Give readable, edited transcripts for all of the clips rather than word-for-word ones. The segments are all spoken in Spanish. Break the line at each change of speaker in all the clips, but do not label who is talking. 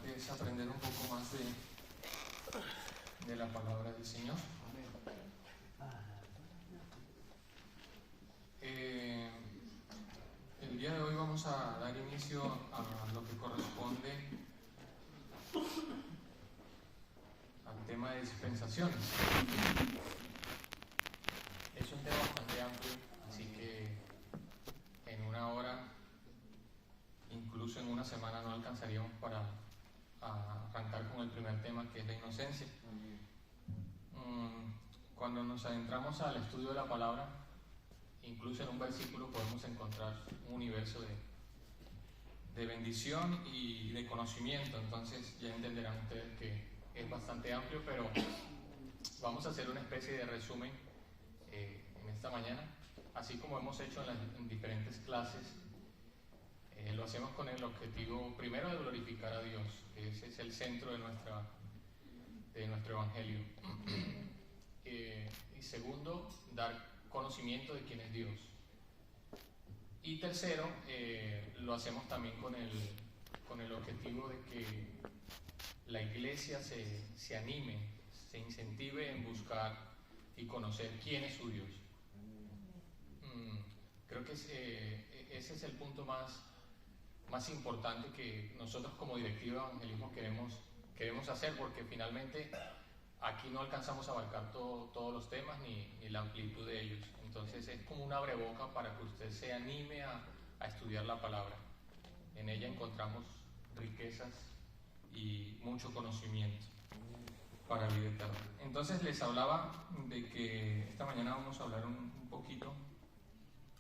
importante es aprender un poco más de la palabra del Señor. El día de hoy vamos a dar inicio a lo que corresponde al tema de dispensaciones. Es un tema bastante amplio, así que en una hora, incluso en una semana, no alcanzaríamos para arrancar con el primer tema, que es la inocencia. Cuando nos adentramos al estudio de la palabra, incluso en un versículo podemos encontrar un universo de bendición y de conocimiento. Entonces ya entenderán ustedes que es bastante amplio, pero vamos a hacer una especie de resumen en esta mañana, así como hemos hecho en diferentes clases. Lo hacemos con el objetivo primero de glorificar a Dios, que ese es el centro de nuestro evangelio, y segundo, dar conocimiento de quién es Dios, y tercero, lo hacemos también con el objetivo de que la iglesia se anime, se incentive en buscar y conocer quién es su Dios. Creo que ese es el punto más importante que nosotros como directiva de evangelismo queremos hacer, porque finalmente aquí no alcanzamos a abarcar todos los temas ni la amplitud de ellos. Entonces es como un abreboca para que usted se anime a estudiar la palabra. En ella encontramos riquezas y mucho conocimiento para la vida eterna. Entonces les hablaba de que esta mañana vamos a hablar un poquito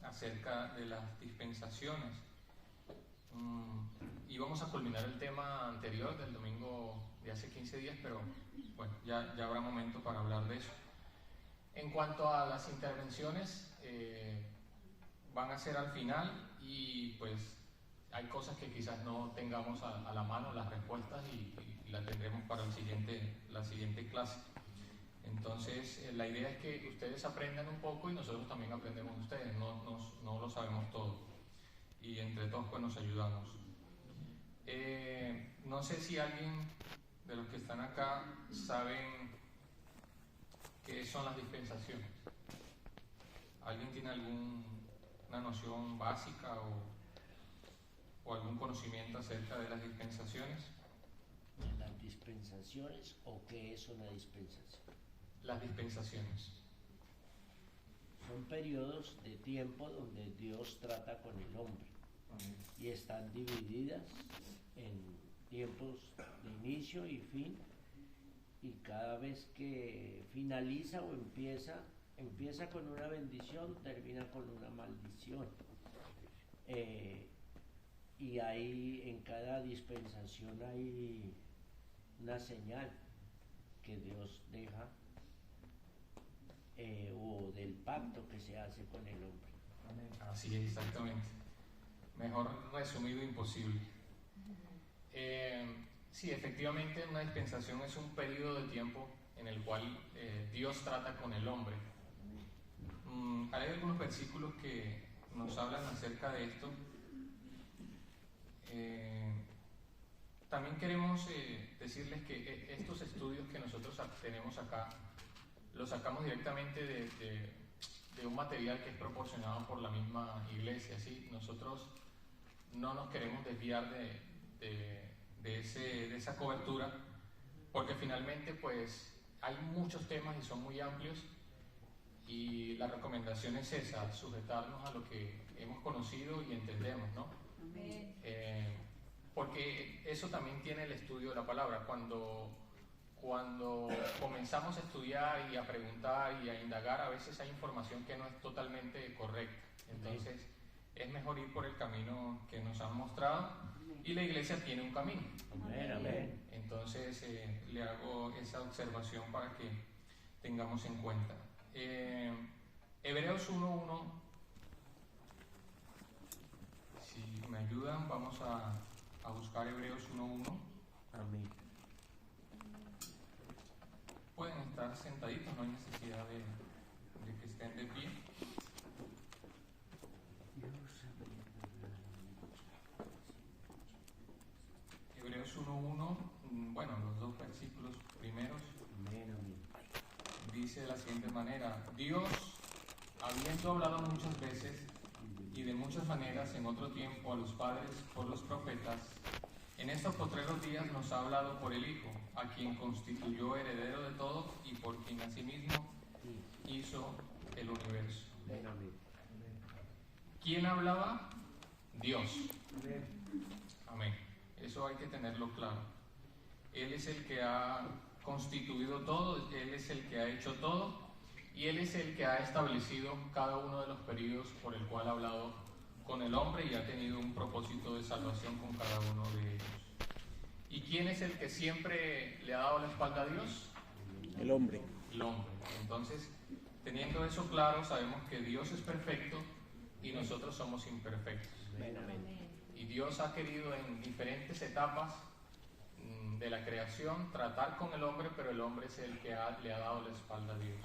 acerca de las dispensaciones. Y vamos a culminar el tema anterior del domingo de hace 15 días, pero bueno, ya habrá momento para hablar de eso. En cuanto a las intervenciones, van a ser al final, y pues hay cosas que quizás no tengamos a la mano, las respuestas, y las tendremos para la siguiente clase. Entonces, la idea es que ustedes aprendan un poco y nosotros también aprendemos de ustedes. No lo sabemos todo, y entre todos pues nos ayudamos. No sé si alguien de los que están acá saben qué son las dispensaciones. ¿Alguien tiene alguna noción básica o algún conocimiento acerca de las dispensaciones?
¿Las dispensaciones o qué es una dispensación?
Las dispensaciones
son periodos de tiempo donde Dios trata con el hombre. Y están divididas en tiempos de inicio y fin, y cada vez que finaliza o empieza con una bendición, termina con una maldición. Y ahí en cada dispensación hay una señal que Dios deja, o del pacto que se hace con el hombre.
Así es, exactamente. Mejor resumido imposible. Sí, efectivamente, una dispensación es un periodo de tiempo en el cual Dios trata con el hombre. Hay algunos versículos que nos hablan acerca de esto. También queremos decirles que estos estudios que nosotros tenemos acá los sacamos directamente de un material que es proporcionado por la misma iglesia, ¿sí? Nosotros no nos queremos desviar de esa cobertura, porque finalmente pues hay muchos temas y son muy amplios, y la recomendación es esa, sujetarnos a lo que hemos conocido y entendemos, ¿no? Porque eso también tiene el estudio de la palabra. Cuando comenzamos a estudiar y a preguntar y a indagar, a veces hay información que no es totalmente correcta. Entonces es mejor ir por el camino que nos han mostrado, y la iglesia tiene un camino.
Amén.
Entonces le hago esa observación para que tengamos en cuenta. Hebreos 1:1, si me ayudan, vamos a buscar Hebreos 1:1.
Amén.
Pueden estar sentaditos, no hay necesidad de que estén de pie. Hebreos 1:1 siguiente manera: Dios, habiendo hablado muchas veces y de muchas maneras en otro tiempo a los padres por los profetas, en estos postreros días nos ha hablado por el Hijo, a quien constituyó heredero de todo y por quien asimismo hizo el universo. ¿Quién hablaba? Dios. Amén. Eso hay que tenerlo claro. Él es el que ha constituido todo, Él es el que ha hecho todo, y Él es el que ha establecido cada uno de los periodos por el cual ha hablado con el hombre y ha tenido un propósito de salvación con cada uno de ellos. ¿Y quién es el que siempre le ha dado la espalda a Dios?
El hombre.
El hombre. Entonces, teniendo eso claro, sabemos que Dios es perfecto y nosotros somos imperfectos. Y Dios ha querido en diferentes etapas de la creación tratar con el hombre, pero el hombre es el que le ha dado la espalda a Dios.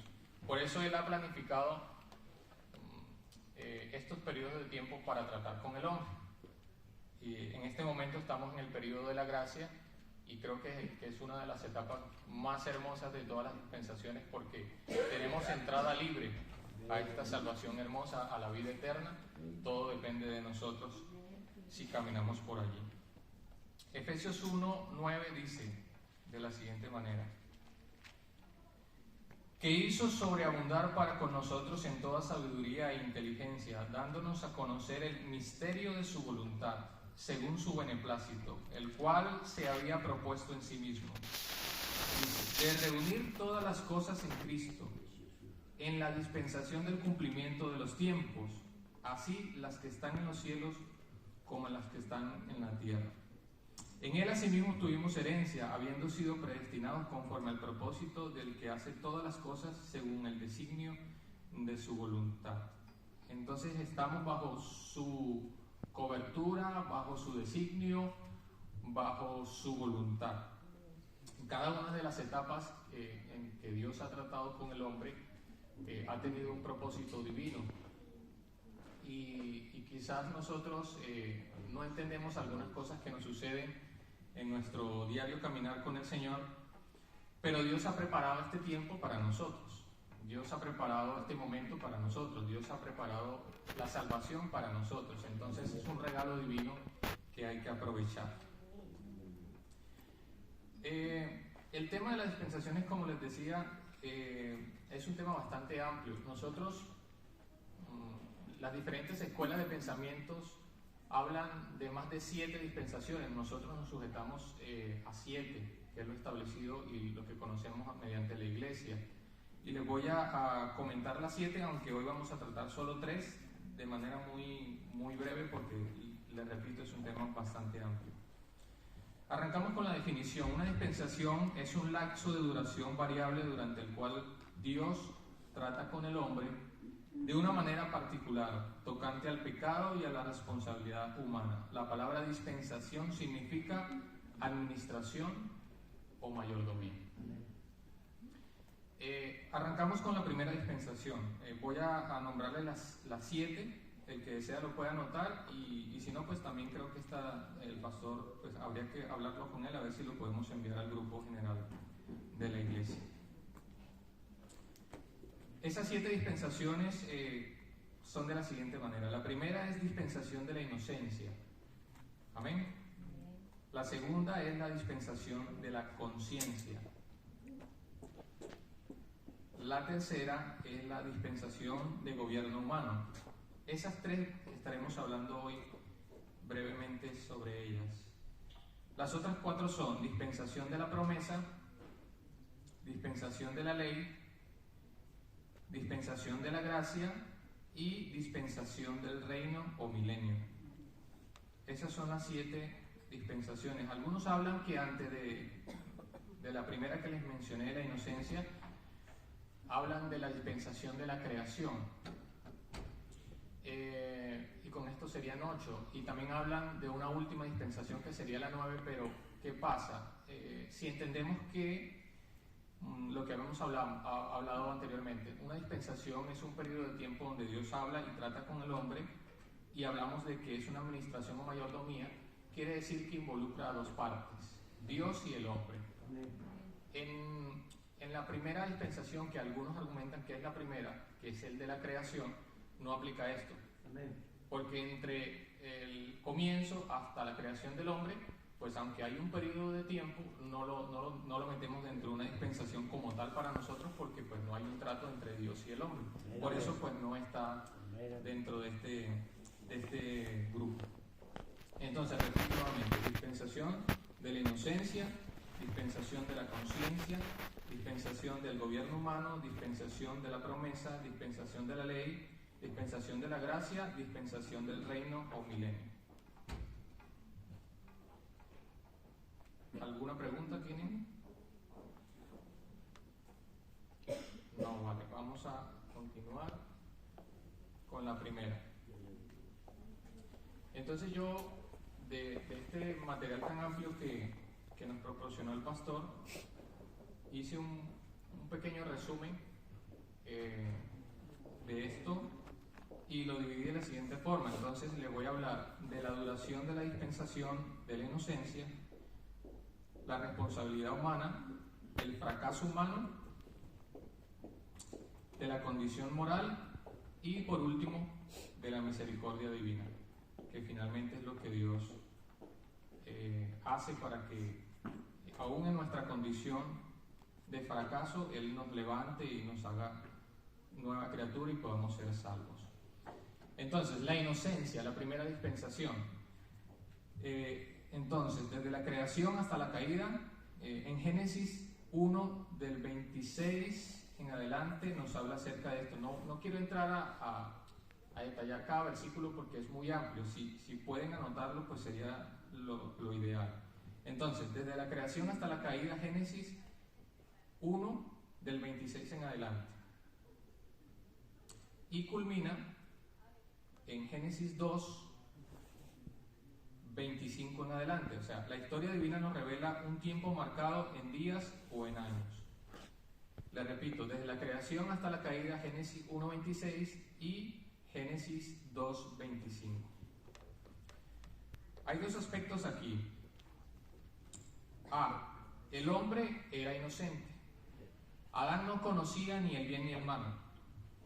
Por eso Él ha planificado estos periodos de tiempo para tratar con el hombre. Y en este momento estamos en el periodo de la gracia, y creo que es una de las etapas más hermosas de todas las dispensaciones, porque tenemos entrada libre a esta salvación hermosa, a la vida eterna. Todo depende de nosotros si caminamos por allí. Efesios 1:9 dice de la siguiente manera: que hizo sobreabundar para con nosotros en toda sabiduría e inteligencia, dándonos a conocer el misterio de su voluntad, según su beneplácito, el cual se había propuesto en sí mismo, de reunir todas las cosas en Cristo, en la dispensación del cumplimiento de los tiempos, así las que están en los cielos como las que están en la tierra. En Él asimismo tuvimos herencia, habiendo sido predestinados conforme al propósito del que hace todas las cosas según el designio de su voluntad. Entonces estamos bajo su cobertura, bajo su designio, bajo su voluntad. En cada una de las etapas en que Dios ha tratado con el hombre ha tenido un propósito divino. Y quizás nosotros no entendemos algunas cosas que nos suceden en nuestro diario caminar con el Señor, pero Dios ha preparado este tiempo para nosotros. Dios ha preparado este momento para nosotros. Dios ha preparado la salvación para nosotros. Entonces es un regalo divino que hay que aprovechar. El tema de las dispensaciones, como les decía, es un tema bastante amplio. Nosotros, las diferentes escuelas de pensamientos hablan de más de 7 dispensaciones. Nosotros nos sujetamos a 7, que es lo establecido y lo que conocemos mediante la Iglesia. Y les voy a comentar las 7, aunque hoy vamos a tratar solo 3 de manera muy breve, porque, les repito, es un tema bastante amplio. Arrancamos con la definición. Una dispensación es un lapso de duración variable durante el cual Dios trata con el hombre de una manera particular, tocante al pecado y a la responsabilidad humana. La palabra dispensación significa administración o mayordomía. Arrancamos con la primera dispensación. Voy a nombrarle las 7. El que desea lo puede anotar, y si no, pues también creo que el pastor, pues habría que hablarlo con él a ver si lo podemos enviar al grupo general de la iglesia. Esas 7 dispensaciones son de la siguiente manera. La primera es dispensación de la inocencia. Amén. La segunda es la dispensación de la conciencia. La tercera es la dispensación de gobierno humano. Esas 3 estaremos hablando hoy brevemente sobre ellas. Las otras 4 son dispensación de la promesa, dispensación de la ley, dispensación de la gracia y dispensación del reino o milenio. Esas son las 7 dispensaciones. Algunos hablan que antes de la primera que les mencioné, la inocencia, hablan de la dispensación de la creación. Y con esto serían 8. Y también hablan de una última dispensación que sería la 9, pero ¿qué pasa? Si entendemos que lo que habíamos hablado anteriormente, una dispensación es un periodo de tiempo donde Dios habla y trata con el hombre, y hablamos de que es una administración o mayordomía, quiere decir que involucra a 2 partes, Dios y el hombre. en la primera dispensación, que algunos argumentan que es la primera, que es el de la creación, no aplica esto.
Amén.
Porque entre el comienzo hasta la creación del hombre, pues aunque hay un periodo de tiempo, no lo metemos dentro de una dispensación como tal para nosotros, porque pues no hay un trato entre Dios y el hombre. Por eso pues no está dentro de este grupo. Entonces, repito nuevamente: dispensación de la inocencia, dispensación de la conciencia, dispensación del gobierno humano, dispensación de la promesa, dispensación de la ley, dispensación de la gracia, dispensación del reino o milenio. ¿Alguna pregunta tienen? No, vale, vamos a continuar con la primera. Entonces yo, de este material tan amplio que nos proporcionó el pastor, hice un pequeño resumen de esto y lo dividí de la siguiente forma. Entonces le voy a hablar de la duración de la dispensación de la inocencia, la responsabilidad humana, el fracaso humano, de la condición moral y por último de la misericordia divina, que finalmente es lo que Dios hace para que aún en nuestra condición de fracaso Él nos levante y nos haga nueva criatura y podamos ser salvos. Entonces, la inocencia, la primera dispensación. Entonces, desde la creación hasta la caída, en Génesis 1, del 26 en adelante, nos habla acerca de esto. No quiero entrar a detallar cada versículo porque es muy amplio. Si pueden anotarlo, pues sería lo ideal. Entonces, desde la creación hasta la caída, Génesis 1, del 26 en adelante. Y culmina en Génesis 2, 25 en adelante. O sea, la historia divina nos revela un tiempo marcado en días o en años. Le repito, desde la creación hasta la caída, Génesis 1:26 y Génesis 2:25. Hay dos aspectos aquí. El hombre era inocente. Adán no conocía ni el bien ni el mal.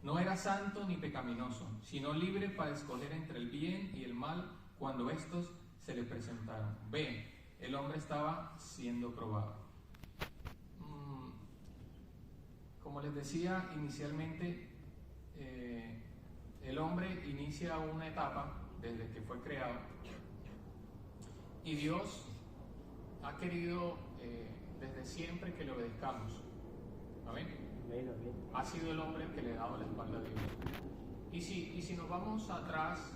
No era santo ni pecaminoso, sino libre para escoger entre el bien y el mal cuando estos se le presentaron. B. El hombre estaba siendo probado. Como les decía inicialmente, el hombre inicia una etapa desde que fue creado y Dios ha querido desde siempre que le obedezcamos. ¿Amén? Ha sido el hombre el que le ha dado la espalda a Dios. Y si nos vamos atrás,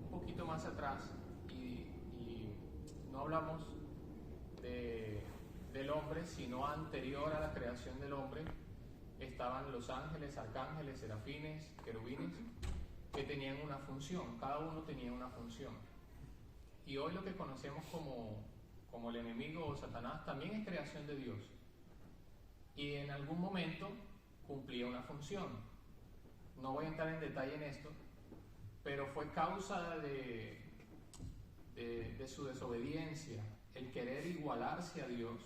un poquito más atrás, y no hablamos del hombre, sino anterior a la creación del hombre, estaban los ángeles, arcángeles, serafines, querubines, que tenían una función. Cada uno tenía una función. Y hoy lo que conocemos como el enemigo o Satanás también es creación de Dios. Y en algún momento cumplía una función. No voy a entrar en detalle en esto, pero fue causa de su desobediencia, el querer igualarse a Dios,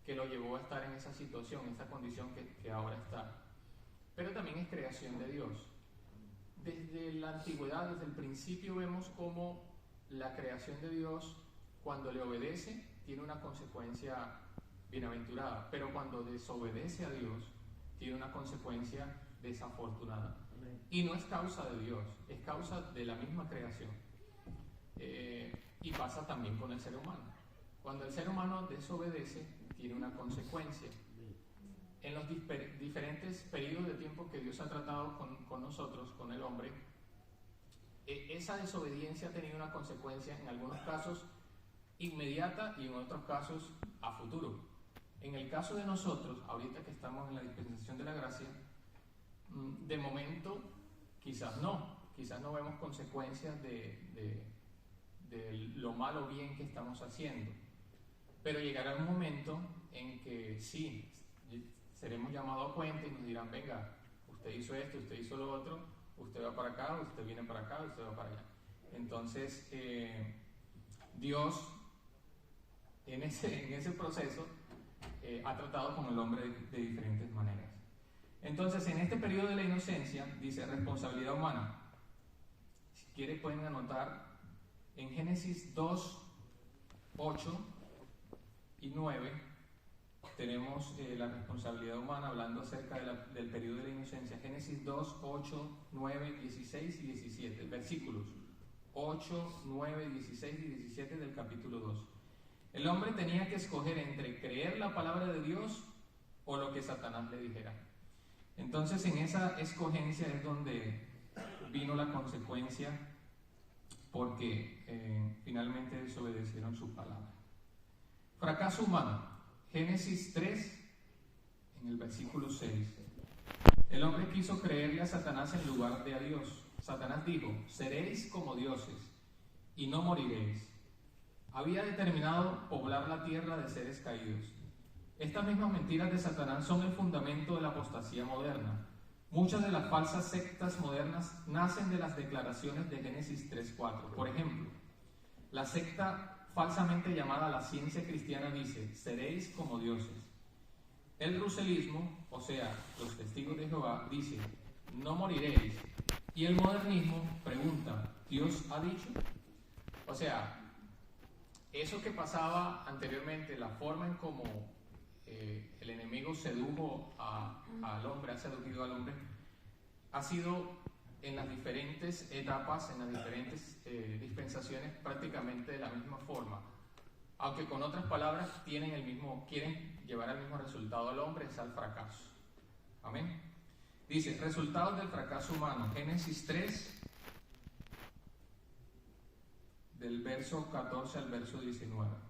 que lo llevó a estar en esa situación, en esa condición que ahora está. Pero también es creación de Dios. Desde la antigüedad, desde el principio, vemos cómo la creación de Dios, cuando le obedece, tiene una consecuencia bienaventurada, pero cuando desobedece a Dios, tiene una consecuencia desafortunada. Y no es causa de Dios, es causa de la misma creación. Y pasa también con el ser humano. Cuando el ser humano desobedece, tiene una consecuencia. En los diferentes periodos de tiempo que Dios ha tratado con nosotros, con el hombre, esa desobediencia ha tenido una consecuencia, en algunos casos inmediata y en otros casos a futuro. En el caso de nosotros, ahorita que estamos en la dispensación de la gracia, de momento quizás no vemos consecuencias de lo mal o bien que estamos haciendo, pero llegará un momento en que sí, seremos llamados a cuenta y nos dirán: venga, usted hizo esto, usted hizo lo otro, usted va para acá, usted viene para acá, usted va para allá. Entonces Dios en ese proceso ha tratado con el hombre de diferentes maneras. Entonces, en este periodo de la inocencia, dice responsabilidad humana. Si quieren pueden anotar en Génesis 2, 8 y 9, tenemos la responsabilidad humana hablando acerca del periodo de la inocencia. Génesis 2, 8, 9, 16 y 17, versículos 8, 9, 16 y 17 del capítulo 2. El hombre tenía que escoger entre creer la palabra de Dios o lo que Satanás le dijera. Entonces, en esa escogencia es donde vino la consecuencia, porque finalmente desobedecieron su palabra. Fracaso humano. Génesis 3, en el versículo 6. El hombre quiso creerle a Satanás en lugar de a Dios. Satanás dijo: seréis como dioses y no moriréis. Había determinado poblar la tierra de seres caídos. Estas mismas mentiras de Satanás son el fundamento de la apostasía moderna. Muchas de las falsas sectas modernas nacen de las declaraciones de Génesis 3:4. Por ejemplo, la secta falsamente llamada la ciencia cristiana dice: seréis como dioses. El russellismo, o sea, los testigos de Jehová, dice: no moriréis. Y el modernismo pregunta: ¿Dios ha dicho? O sea, eso que pasaba anteriormente, la forma en cómo el enemigo sedujo al hombre, ha seducido al hombre, ha sido en las diferentes etapas, en las diferentes dispensaciones, prácticamente de la misma forma, aunque con otras palabras quieren llevar al mismo resultado al hombre, es al fracaso. Amén. Dice, resultados del fracaso humano, Génesis 3, del verso 14 al verso 19.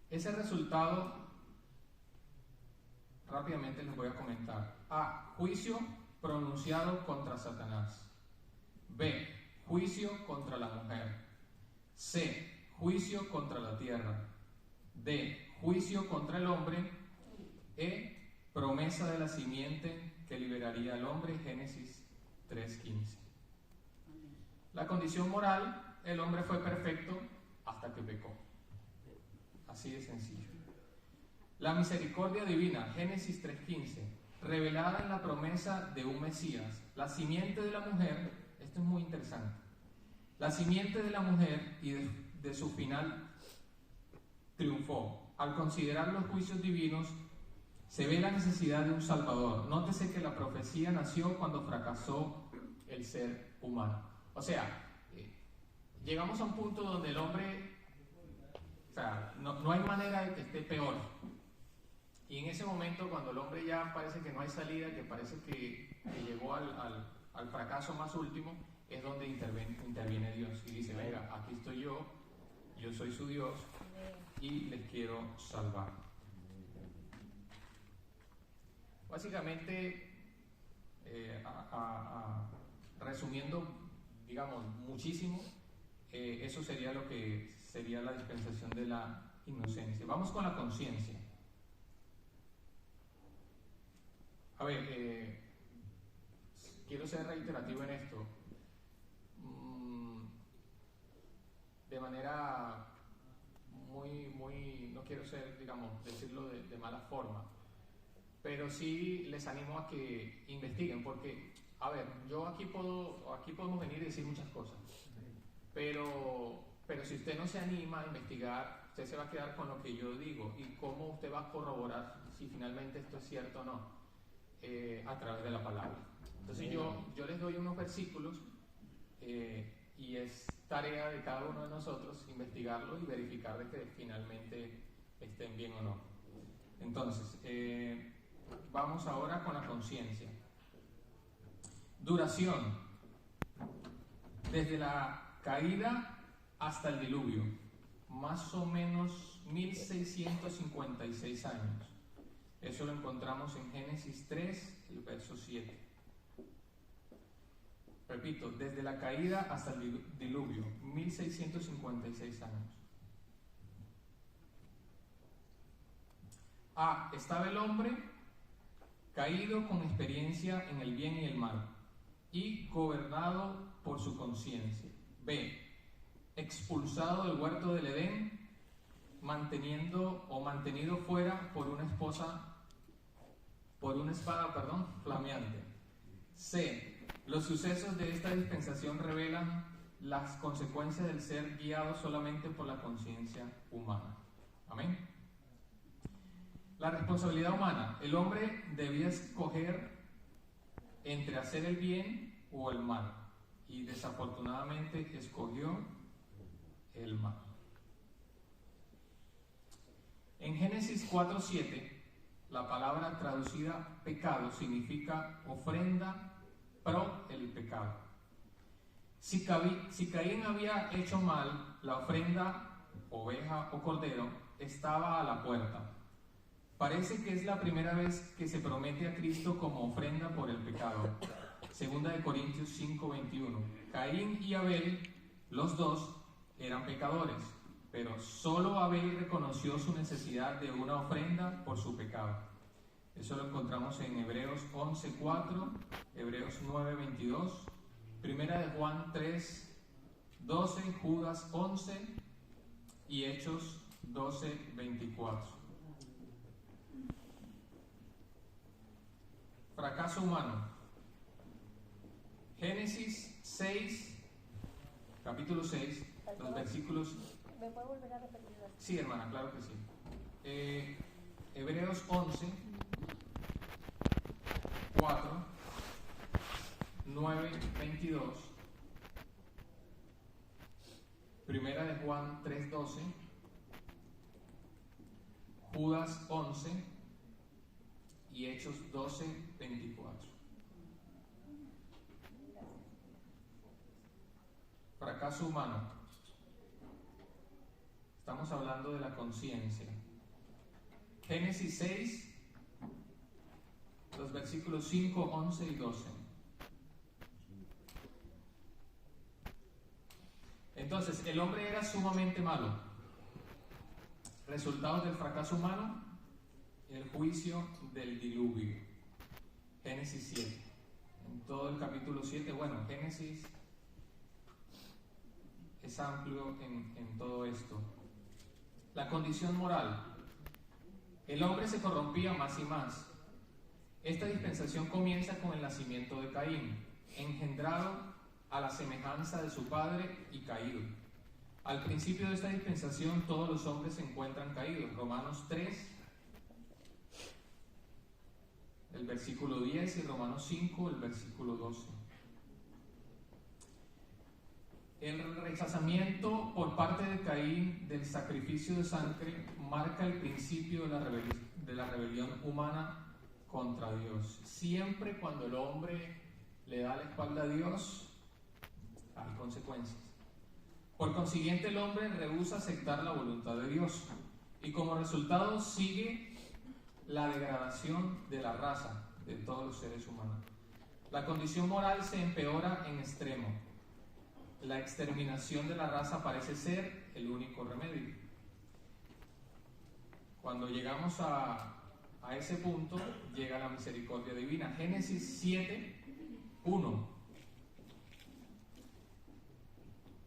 Ese resultado, rápidamente les voy a comentar. A. Juicio pronunciado contra Satanás. B. Juicio contra la mujer. C. Juicio contra la tierra. D. Juicio contra el hombre. E. Promesa de la simiente que liberaría al hombre, Génesis 3:15. La condición moral, el hombre fue perfecto hasta que pecó. Así de sencillo. La misericordia divina, Génesis 3:15, revelada en la promesa de un Mesías. La simiente de la mujer, esto es muy interesante. La simiente de la mujer y de su final triunfó. Al considerar los juicios divinos, se ve la necesidad de un Salvador. Nótese que la profecía nació cuando fracasó el ser humano. O sea, llegamos a un punto donde el hombre, o sea, no hay manera de que esté peor. Y en ese momento, cuando el hombre ya parece que no hay salida, que parece que llegó al fracaso más último, es donde interviene Dios y dice: venga, aquí estoy yo soy su Dios y les quiero salvar. Básicamente, resumiendo, digamos, muchísimo, eso sería lo que sería la dispensación de la inocencia. Vamos con la conciencia. A ver, quiero ser reiterativo en esto. De manera no quiero ser, digamos, decirlo de mala forma, pero sí les animo a que investiguen, porque, a ver, aquí podemos venir y decir muchas cosas, pero si usted no se anima a investigar, usted se va a quedar con lo que yo digo. ¿Y cómo usted va a corroborar si finalmente esto es cierto o no? A través de la palabra. Entonces yo les doy unos versículos y es tarea de cada uno de nosotros investigarlos y verificar de que finalmente estén bien o no. Entonces, vamos ahora con la conciencia. Duración. Desde la caída hasta el diluvio, más o menos 1656 años. Eso lo encontramos en Génesis 3, el verso 7. Repito, desde la caída hasta el diluvio, 1656 años. A. Estaba el hombre caído con experiencia en el bien y el mal y gobernado por su conciencia. B. Expulsado del huerto del Edén mantenido fuera por una espada, flameante. C. Los sucesos de esta dispensación revelan las consecuencias del ser guiado solamente por la conciencia humana. Amén. La responsabilidad humana. El hombre debía escoger entre hacer el bien o el mal, y desafortunadamente escogió el mal. En Génesis 4:7, la palabra traducida pecado significa ofrenda pro el pecado. Si Caín había hecho mal, la ofrenda, oveja o cordero, estaba a la puerta. Parece que es la primera vez que se promete a Cristo como ofrenda por el pecado. Segunda de Corintios 5:21. Caín y Abel, los dos, eran pecadores, pero solo Abel reconoció su necesidad de una ofrenda por su pecado. Eso lo encontramos en Hebreos 11:4, Hebreos 9:22, Primera de Juan 3:12, Judas 11 y Hechos 12:24. Fracaso humano. Génesis 6, capítulo 6, los versículos...
¿Me puede volver a repetir?
Sí, hermana, claro que sí. Hebreos 11, 4, 9, 22. Primera de Juan 3:12. Judas 11 y Hechos 12:24. Fracaso humano. Estamos hablando de la conciencia. Génesis 6, los versículos 5, 11 y 12. Entonces, el hombre era sumamente malo. Resultados del fracaso humano: el juicio del diluvio. Génesis 7. En todo el capítulo 7, Génesis es amplio en todo esto. La condición moral. El hombre se corrompía más y más. Esta dispensación comienza con el nacimiento de Caín, engendrado a la semejanza de su padre y caído. Al principio de esta dispensación todos los hombres se encuentran caídos. Romanos 3, el versículo 10, y Romanos 5, el versículo 12. El rechazamiento por parte de Caín del sacrificio de sangre marca el principio de la rebelión humana contra Dios. Siempre cuando el hombre le da la espalda a Dios, hay consecuencias. Por consiguiente, el hombre rehúsa aceptar la voluntad de Dios, y como resultado sigue la degradación de la raza, de todos los seres humanos. La condición moral se empeora en extremo. La exterminación de la raza parece ser el único remedio. Cuando llegamos a ese punto, llega la misericordia divina. Génesis 7, 1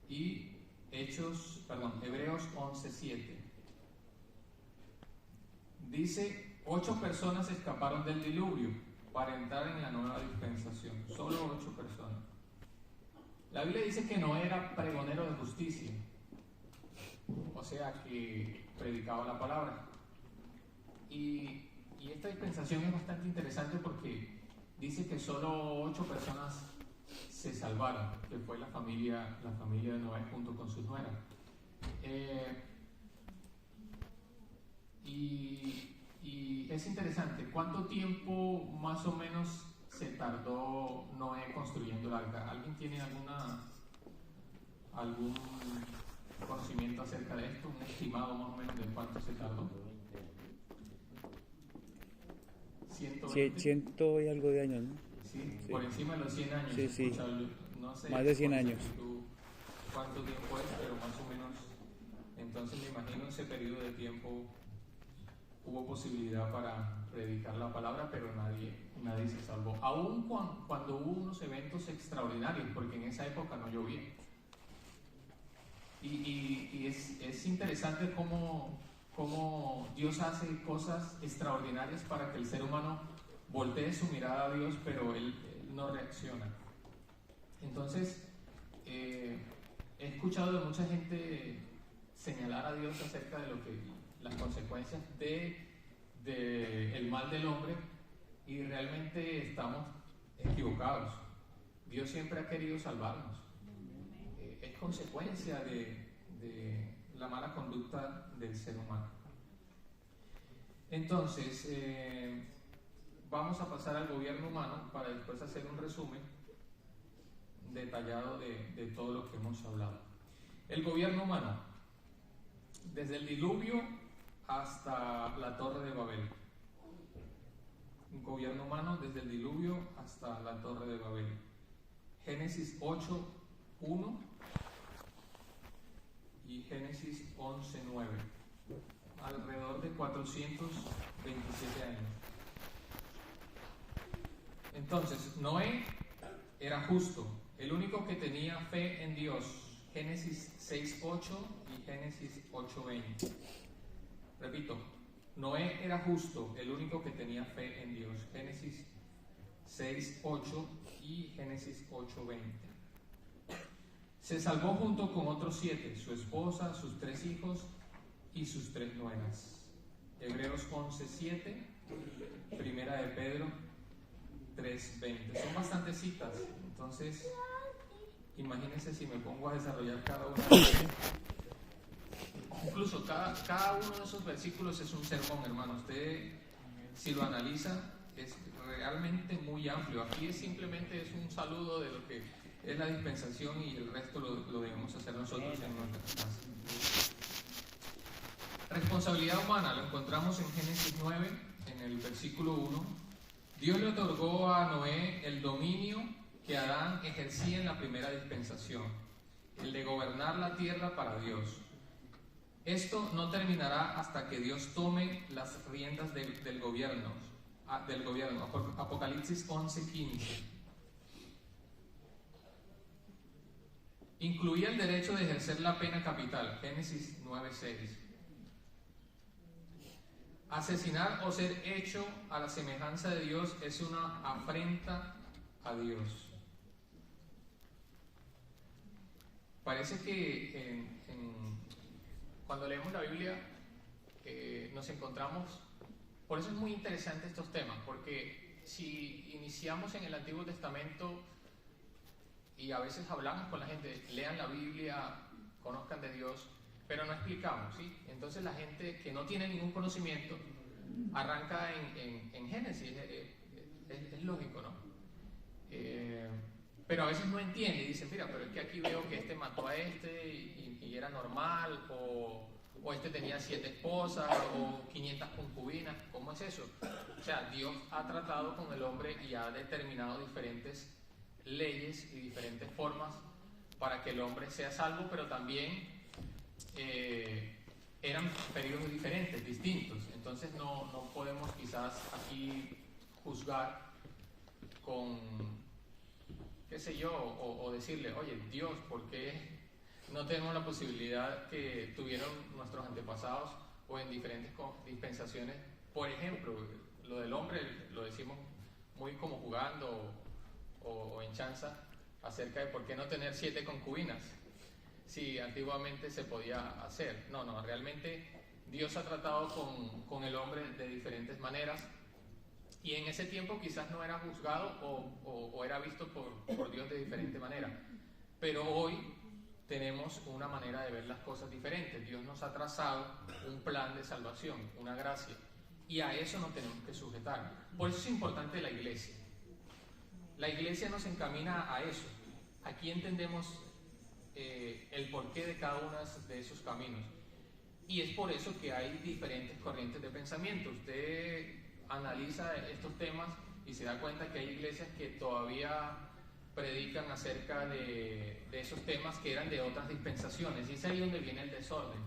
y Hebreos 11, 7. Dice: 8 personas escaparon del diluvio para entrar en la nueva dispensación. Solo 8 personas. La Biblia dice que Noé era pregonero de justicia, o sea que predicaba la palabra. Y esta dispensación es bastante interesante porque dice que solo 8 personas se salvaron, que fue la familia de Noé junto con sus nueras. Y es interesante, ¿cuánto tiempo más o menos se tardó Noé construyendo el arca? ¿Alguien tiene algún conocimiento acerca de esto? ¿Un estimado más o menos de cuánto se tardó? 120.
100 y algo de años, ¿no?
Sí, por encima de los 100 años.
Sí, sí.
No sé
Más de 100 años.
Cuánto tiempo es, pero más o menos. Entonces me imagino ese periodo de tiempo hubo posibilidad para predicar la palabra, pero nadie se salvó. Aún cuando hubo unos eventos extraordinarios, porque en esa época no llovía. Y es interesante cómo Dios hace cosas extraordinarias para que el ser humano voltee su mirada a Dios, pero él no reacciona. Entonces, he escuchado de mucha gente señalar a Dios acerca de las consecuencias del mal del hombre, y realmente estamos equivocados. Dios siempre ha querido salvarnos. Es consecuencia de la mala conducta del ser humano. Entonces, vamos a pasar al gobierno humano para después hacer un resumen detallado de todo lo que hemos hablado. El gobierno humano, desde el diluvio hasta la Torre de Babel. Un gobierno humano desde el diluvio hasta la Torre de Babel. Génesis 8:1 y Génesis 11:9. Alrededor de 427 años. Entonces, Noé era justo, el único que tenía fe en Dios. Génesis 6:8 y Génesis 8:20. Repito, Noé era justo, el único que tenía fe en Dios. Génesis 6:8 y Génesis 8:20. Se salvó junto con otros 7, su esposa, sus 3 hijos y sus 3 nueras. Hebreos 11:7, Primera de Pedro 3:20. Son bastantes citas, entonces imagínense si me pongo a desarrollar cada una de ellas. Incluso cada uno de esos versículos es un sermón, hermano. Usted, si lo analiza, es realmente muy amplio. Aquí simplemente es un saludo de lo que es la dispensación, y el resto lo debemos hacer nosotros en nuestra casa. Responsabilidad humana, lo encontramos en Génesis 9, en el versículo 1. Dios le otorgó a Noé el dominio que Adán ejercía en la primera dispensación, el de gobernar la tierra para Dios. Esto no terminará hasta que Dios tome las riendas del gobierno. Apocalipsis 11:15. Incluía el derecho de ejercer la pena capital. Génesis 9:6. Asesinar o ser hecho a la semejanza de Dios es una afrenta a Dios. Parece que cuando leemos la Biblia nos encontramos, por eso es muy interesante estos temas, porque si iniciamos en el Antiguo Testamento y a veces hablamos con la gente, lean la Biblia, conozcan de Dios, pero no explicamos, ¿sí? Entonces la gente que no tiene ningún conocimiento arranca en Génesis, es lógico, ¿no? Pero a veces no entiende y dice, mira, pero es que aquí veo que este mató a este y era normal, o este tenía 7 esposas o 500 concubinas. ¿Cómo es eso? O sea, Dios ha tratado con el hombre y ha determinado diferentes leyes y diferentes formas para que el hombre sea salvo, pero también eran periodos diferentes, distintos. Entonces no podemos quizás aquí juzgar con, qué sé yo, o decirle, oye, Dios, ¿por qué no tenemos la posibilidad que tuvieron nuestros antepasados o en diferentes dispensaciones? Por ejemplo, lo del hombre lo decimos muy como jugando o en chanza, acerca de por qué no tener 7 concubinas, si antiguamente se podía hacer. No, realmente Dios ha tratado con el hombre de diferentes maneras, y en ese tiempo quizás no era juzgado o era visto por Dios de diferente manera, pero hoy tenemos una manera de ver las cosas diferentes. Dios nos ha trazado un plan de salvación, una gracia, y a eso nos tenemos que sujetar. Por eso es importante la iglesia. La iglesia nos encamina a eso. Aquí entendemos el porqué de cada uno de esos caminos, y es por eso que hay diferentes corrientes de pensamiento. Usted analiza estos temas y se da cuenta que hay iglesias que todavía predican acerca de esos temas que eran de otras dispensaciones, y es ahí donde viene el desorden.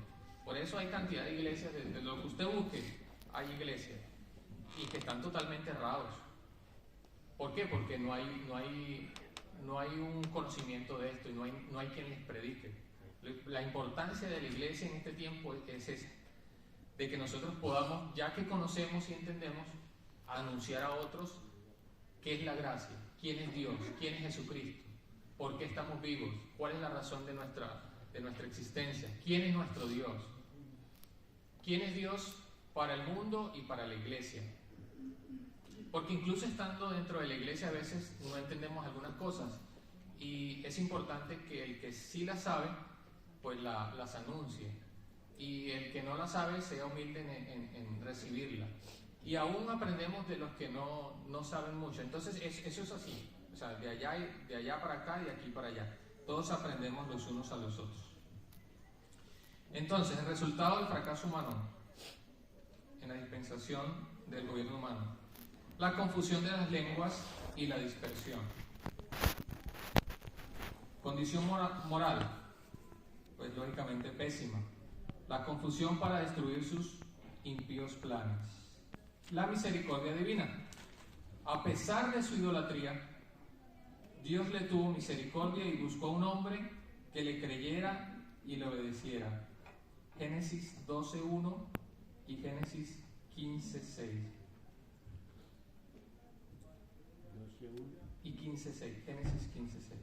Por eso hay cantidad de iglesias, de lo que usted busque, hay iglesias, y que están totalmente errados. ¿Por qué? Porque no hay un conocimiento de esto, y no hay quien les predique. La importancia de la iglesia en este tiempo es esa, de que nosotros podamos, ya que conocemos y entendemos, anunciar a otros qué es la gracia, quién es Dios, quién es Jesucristo, por qué estamos vivos, cuál es la razón de nuestra existencia, quién es nuestro Dios, quién es Dios para el mundo y para la iglesia. Porque incluso estando dentro de la iglesia a veces no entendemos algunas cosas y es importante que el que sí las sabe, pues las anuncie, y el que no la sabe sea humilde en recibirla. Y aún aprendemos de los que no saben mucho. Entonces eso es así, o sea, de allá para acá y de aquí para allá. Todos aprendemos los unos a los otros. Entonces, el resultado del fracaso humano en la dispensación del gobierno humano: la confusión de las lenguas y la dispersión. Condición moral, pues lógicamente pésima. La confusión para destruir sus impíos planes. La misericordia divina. A pesar de su idolatría, Dios le tuvo misericordia y buscó un hombre que le creyera y le obedeciera. Génesis 12:1 y Génesis 15:6. Y 15:6, Génesis 15:6.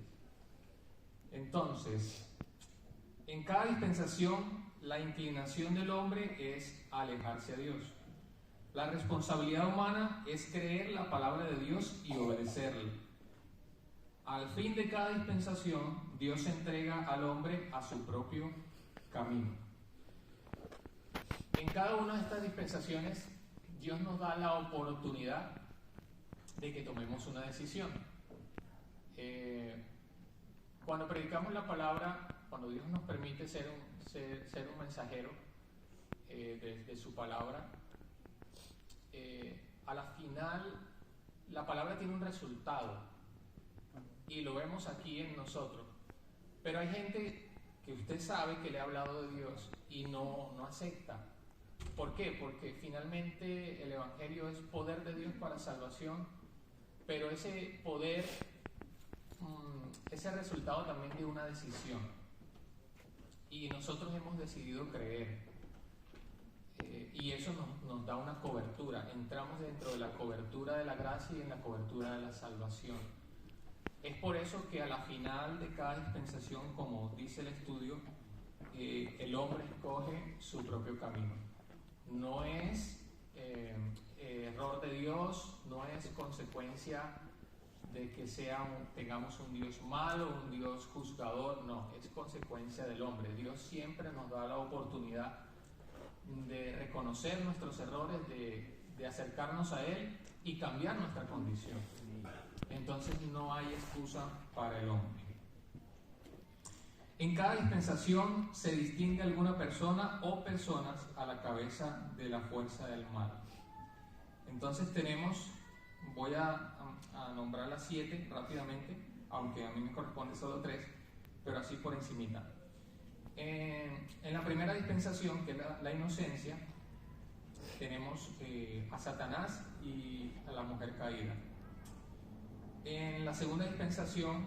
Entonces, en cada dispensación, la inclinación del hombre es alejarse a Dios. La responsabilidad humana es creer la palabra de Dios y obedecerla. Al fin de cada dispensación, Dios entrega al hombre a su propio camino. En cada una de estas dispensaciones, Dios nos da la oportunidad de que tomemos una decisión. Cuando predicamos la palabra, cuando Dios nos permite ser un mensajero de su palabra, a la final la palabra tiene un resultado y lo vemos aquí en nosotros. Pero hay gente que usted sabe que le ha hablado de Dios y no acepta. ¿Por qué? Porque finalmente el Evangelio es poder de Dios para salvación, pero ese poder es el resultado también de una decisión. Y nosotros hemos decidido creer. Y eso nos da una cobertura. Entramos dentro de la cobertura de la gracia y en la cobertura de la salvación. Es por eso que a la final de cada dispensación, como dice el estudio, el hombre escoge su propio camino. No es error de Dios, no es consecuencia de que tengamos un Dios malo, un Dios juzgador, no, es consecuencia del hombre. Dios siempre nos da la oportunidad de reconocer nuestros errores, de acercarnos a Él y cambiar nuestra condición. Entonces no hay excusa para el hombre. En cada dispensación se distingue alguna persona o personas a la cabeza de la fuerza del mal. Entonces voy a nombrar las 7 rápidamente, aunque a mí me corresponde solo 3, pero así por encimita. En la primera dispensación, que es la inocencia, tenemos a Satanás y a la mujer caída. En la segunda dispensación,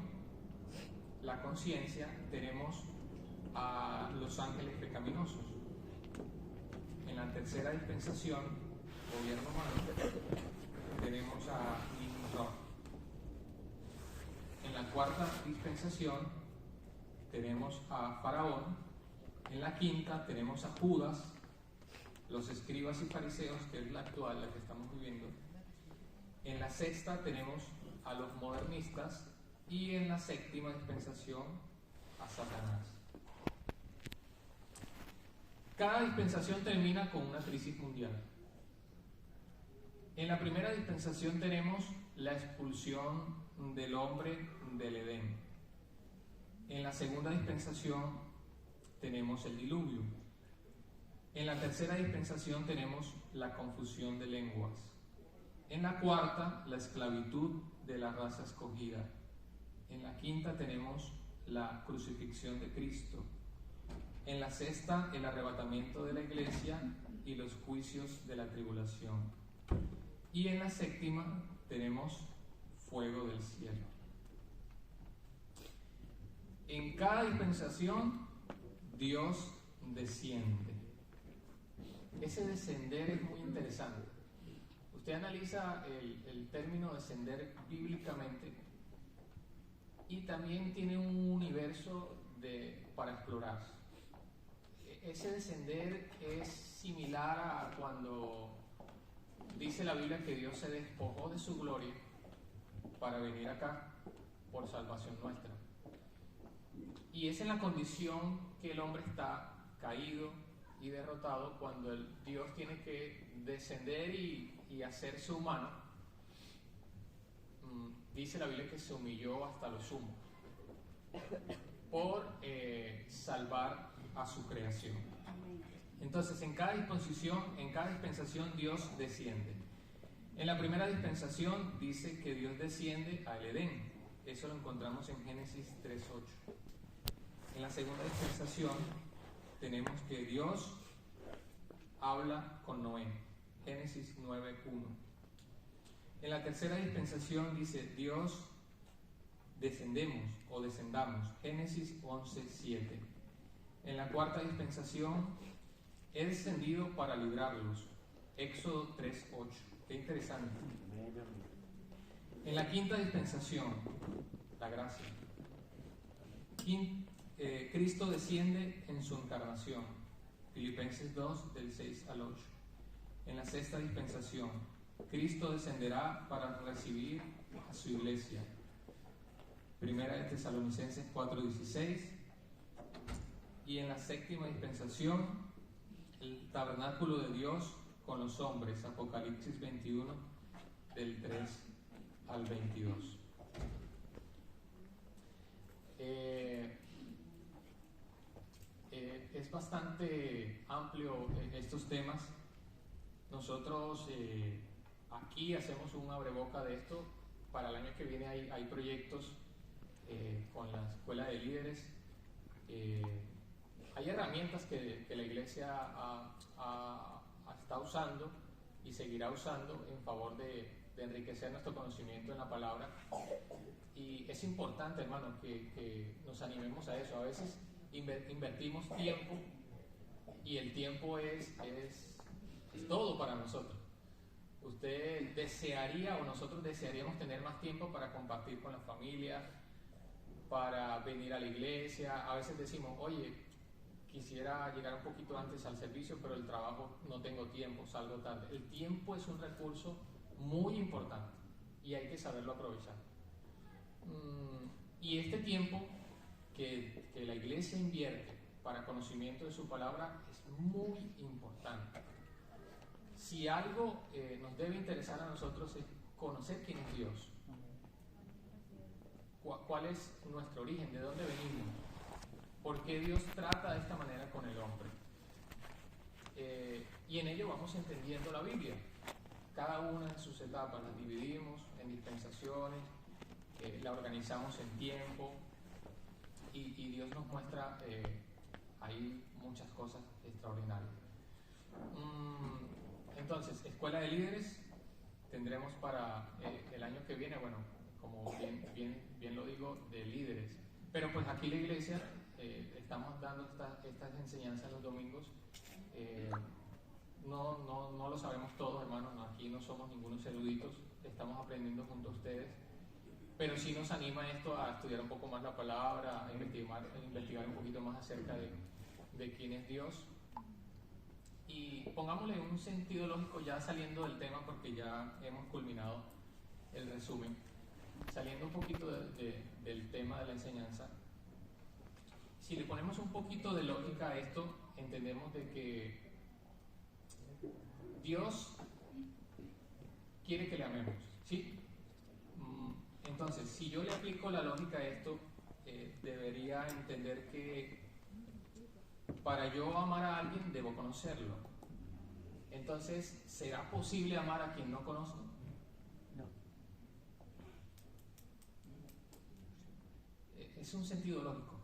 la conciencia, tenemos a los ángeles pecaminosos. En la tercera dispensación, gobierno humano, tenemos a Nimrod. En la cuarta dispensación tenemos a Faraón. En la quinta tenemos a Judas, los escribas y fariseos, que es la actual, la que estamos viviendo. En la sexta tenemos a los modernistas y en la séptima dispensación a Satanás. Cada dispensación termina con una crisis mundial. En la primera dispensación tenemos la expulsión del hombre del Edén. En la segunda dispensación tenemos el diluvio. En la tercera dispensación tenemos la confusión de lenguas. En la cuarta, la esclavitud de la raza escogida. En la quinta tenemos la crucifixión de Cristo. En la sexta, el arrebatamiento de la iglesia y los juicios de la tribulación. Y en la séptima tenemos fuego del cielo. En cada dispensación Dios desciende. Ese descender es muy interesante. Usted analiza el término descender bíblicamente y también tiene un universo para explorar. Ese descender es similar a cuando dice la Biblia que Dios se despojó de su gloria para venir acá por salvación nuestra. Y es en la condición que el hombre está caído y derrotado cuando Dios tiene que descender y hacerse humano. Dice la Biblia que se humilló hasta lo sumo por salvar a su creación. Entonces, en cada dispensación Dios desciende. En la primera dispensación dice que Dios desciende al Edén. Eso lo encontramos en Génesis 3:8. En la segunda dispensación tenemos que Dios habla con Noé. Génesis 9:1. En la tercera dispensación dice Dios descendamos. Génesis 11:7. En la cuarta dispensación, he descendido para librarlos. Éxodo 3:8. Qué interesante. En la quinta dispensación, la gracia. Cristo desciende en su encarnación. Filipenses 2, del 6 al 8. En la sexta dispensación, Cristo descenderá para recibir a su iglesia. Primera de Tesalonicenses 4:16. Y en la séptima dispensación, el tabernáculo de Dios con los hombres. Apocalipsis 21, del 3 al 22. Es bastante amplio estos temas. Nosotros aquí hacemos un abreboca de esto. Para el año que viene hay proyectos con la Escuela de Líderes. Hay herramientas que la iglesia está usando y seguirá usando en favor de enriquecer nuestro conocimiento en la palabra. Y es importante, hermano, que nos animemos a eso. A veces invertimos tiempo y el tiempo es todo para nosotros. Usted desearía, o nosotros desearíamos tener más tiempo para compartir con la familia, para venir a la iglesia. A veces decimos, oye, quisiera llegar un poquito antes al servicio, pero el trabajo no tengo tiempo, salgo tarde. El tiempo es un recurso muy importante y hay que saberlo aprovechar. Y este tiempo que la iglesia invierte para conocimiento de su palabra es muy importante. Si algo nos debe interesar a nosotros es conocer quién es Dios, cuál es nuestro origen, de dónde venimos, por qué Dios trata de esta manera con el hombre. Y en ello vamos entendiendo la Biblia. Cada una de sus etapas las dividimos en dispensaciones, la organizamos en tiempo y Dios nos muestra ahí muchas cosas extraordinarias. Entonces, Escuela de Líderes tendremos para el año que viene, bueno, como bien lo digo, de líderes. Pero pues aquí la iglesia estamos dando estas enseñanzas los domingos. No lo sabemos todo, hermanos, aquí no somos ningunos eruditos, estamos aprendiendo junto a ustedes, pero sí nos anima esto a estudiar un poco más la palabra, a investigar un poquito más acerca de quién es Dios. Y pongámosle un sentido lógico ya saliendo del tema, porque ya hemos culminado el resumen, saliendo un poquito del tema de la enseñanza. Si le ponemos un poquito de lógica a esto, entendemos de que Dios quiere que le amemos, ¿sí? Entonces, si yo le aplico la lógica a esto, debería entender que para yo amar a alguien debo conocerlo. Entonces, ¿será posible amar a quien no conozco?
No.
Es un sentido lógico.